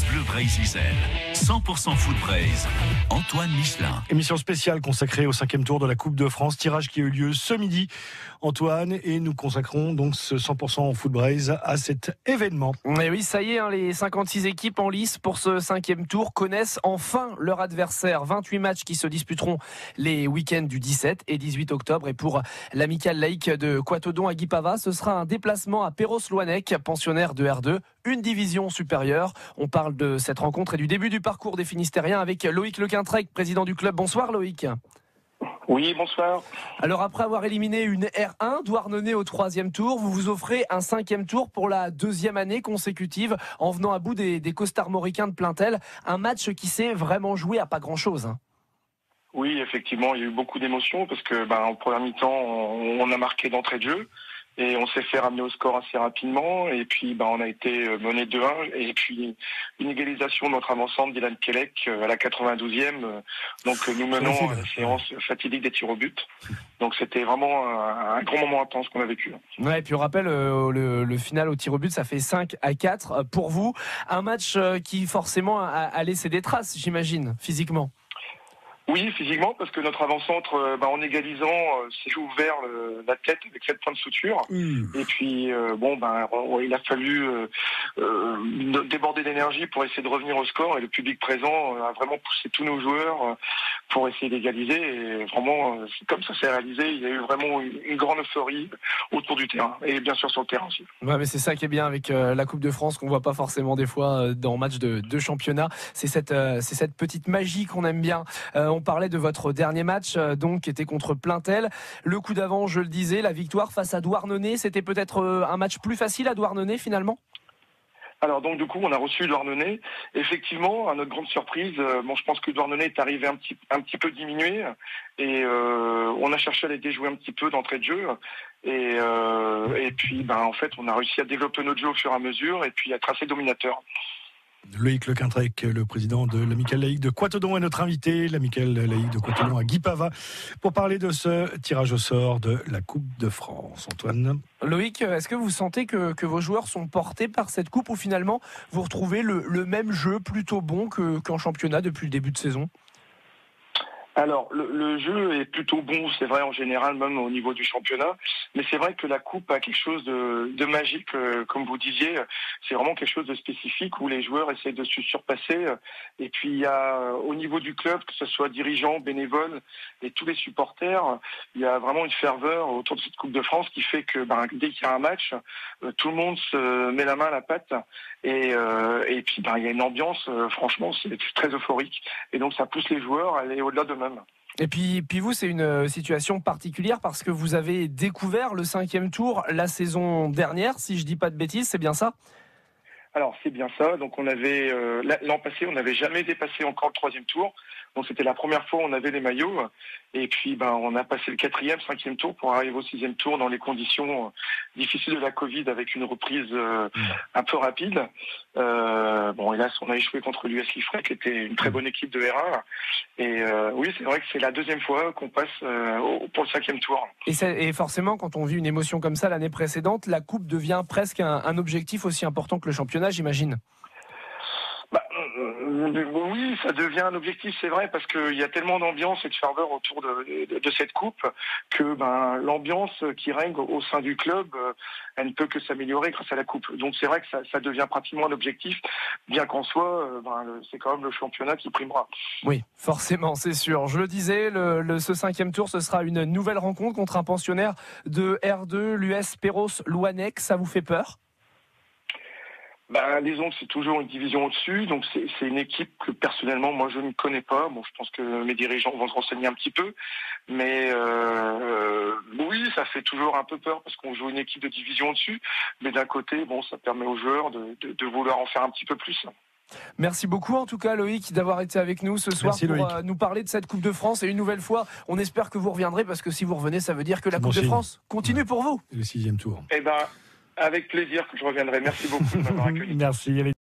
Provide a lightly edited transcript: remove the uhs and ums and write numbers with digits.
France Bleu Brésil. 100% Foot Braise. Antoine Michelin. Émission spéciale consacrée au 5e tour de la Coupe de France. Tirage qui a eu lieu ce midi, Antoine, et nous consacrons donc ce 100% Foot Braise à cet événement. Et oui, ça y est, les 56 équipes en lice pour ce 5e tour connaissent enfin leur adversaire. 28 matchs qui se disputeront les week-ends du 17 et 18 octobre. Et pour l'amicale laïque de Quatodon à Guipava, ce sera un déplacement à Perros-Loanec, pensionnaire de R2, une division supérieure. On parle de cette rencontre et du début du parcours des Finistériens avec Loïc Lequintrec, président du club. Bonsoir Loïc. Oui, bonsoir. Alors après avoir éliminé une R1, Douarnenez au 3e tour, vous vous offrez un 5e tour pour la 2e année consécutive en venant à bout des costarmoricains de Plaintel. Un match qui s'est vraiment joué à pas grand-chose. Oui, effectivement, il y a eu beaucoup d'émotions parce que en première mi-temps, on a marqué d'entrée de jeu. Et on s'est fait ramener au score assez rapidement. Et puis, on a été mené 2-1. Et puis, une égalisation de notre avant-centre, Dylan Kelec, à la 92e. Donc, nous menons à la séance fatidique des tirs au but. Donc, c'était vraiment un grand moment intense qu'on a vécu. Ouais, et puis, on rappelle, le final au tir au but, ça fait 5-4 pour vous. Un match qui, forcément, a laissé des traces, j'imagine, physiquement. Oui, physiquement, parce que notre avant-centre, en égalisant, s'est ouvert la tête avec 7 points de suture. Et puis, il a fallu déborder d'énergie pour essayer de revenir au score. Et le public présent a vraiment poussé tous nos joueurs pour essayer d'égaliser. Et vraiment, comme ça s'est réalisé, il y a eu vraiment une grande euphorie autour du terrain. Et bien sûr sur le terrain aussi. Ouais, mais c'est ça qui est bien avec la Coupe de France qu'on voit pas forcément des fois dans match de championnat. C'est cette petite magie qu'on aime bien. On parlait de votre dernier match, qui était contre Plaintel. Le coup d'avant, je le disais, la victoire face à Douarnenez, c'était peut-être un match plus facile à Douarnenez finalement ? Alors donc du coup on a reçu Douarnenez. Effectivement, à notre grande surprise, je pense que Douarnenez est arrivé un petit peu diminué et on a cherché à les déjouer un petit peu d'entrée de jeu et puis en fait on a réussi à développer notre jeu au fur et à mesure et puis à tracer dominateur. Loïc Lequintrec, le président de l'amicale laïque de Quatodon, est notre invité, l'amicale laïque de Quatodon à Guipava, pour parler de ce tirage au sort de la Coupe de France. Antoine. Loïc, est-ce que vous sentez que vos joueurs sont portés par cette coupe ou finalement vous retrouvez le même jeu plutôt bon qu'en championnat depuis le début de saison ? Alors, le jeu est plutôt bon, c'est vrai en général, même au niveau du championnat. Mais c'est vrai que la coupe a quelque chose de magique, comme vous disiez. C'est vraiment quelque chose de spécifique où les joueurs essaient de se surpasser. Et puis il y a au niveau du club, que ce soit dirigeants, bénévoles et tous les supporters, il y a vraiment une ferveur autour de cette Coupe de France qui fait que dès qu'il y a un match, tout le monde se met la main à la pâte. Et puis il y a une ambiance, franchement, c'est très euphorique. Et donc ça pousse les joueurs à aller au-delà d'eux-mêmes. Et puis vous, c'est une situation particulière parce que vous avez découvert le 5e tour la saison dernière, si je dis pas de bêtises, c'est bien ça ? Alors c'est bien ça. Donc on avait l'an passé, on n'avait jamais dépassé encore le 3e tour. Donc c'était la première fois où on avait les maillots. Et puis on a passé le 4e, 5e tour pour arriver au 6e tour dans les conditions difficiles de la Covid avec une reprise un peu rapide. Hélas, on a échoué contre l'US Liffrey qui était une très bonne équipe de R1. Et oui, c'est vrai que c'est la 2e fois qu'on passe pour le 5e tour. Et forcément, quand on vit une émotion comme ça l'année précédente, la coupe devient presque un objectif aussi important que le championnat, j'imagine. Oui, ça devient un objectif, c'est vrai, parce qu'il y a tellement d'ambiance et de ferveur autour de cette coupe que l'ambiance qui règne au sein du club, elle ne peut que s'améliorer grâce à la coupe. Donc c'est vrai que ça devient pratiquement un objectif, bien qu'en soi, c'est quand même le championnat qui primera. Oui, forcément, c'est sûr. Je le disais, ce 5e tour, ce sera une nouvelle rencontre contre un pensionnaire de R2, l'US Perros-Loanec. Ça vous fait peur ? Disons que c'est toujours une division au-dessus, donc c'est une équipe que personnellement moi je ne connais pas. Bon, je pense que mes dirigeants vont se renseigner un petit peu, mais oui, ça fait toujours un peu peur parce qu'on joue une équipe de division au-dessus, mais d'un côté, ça permet aux joueurs de vouloir en faire un petit peu plus. Merci beaucoup en tout cas Loïc d'avoir été avec nous ce soir. Merci, pour nous parler de cette Coupe de France et une nouvelle fois on espère que vous reviendrez parce que si vous revenez ça veut dire que la Coupe de France continue pour vous. Le 6e tour. Avec plaisir que je reviendrai. Merci beaucoup de m'avoir accueilli. Merci.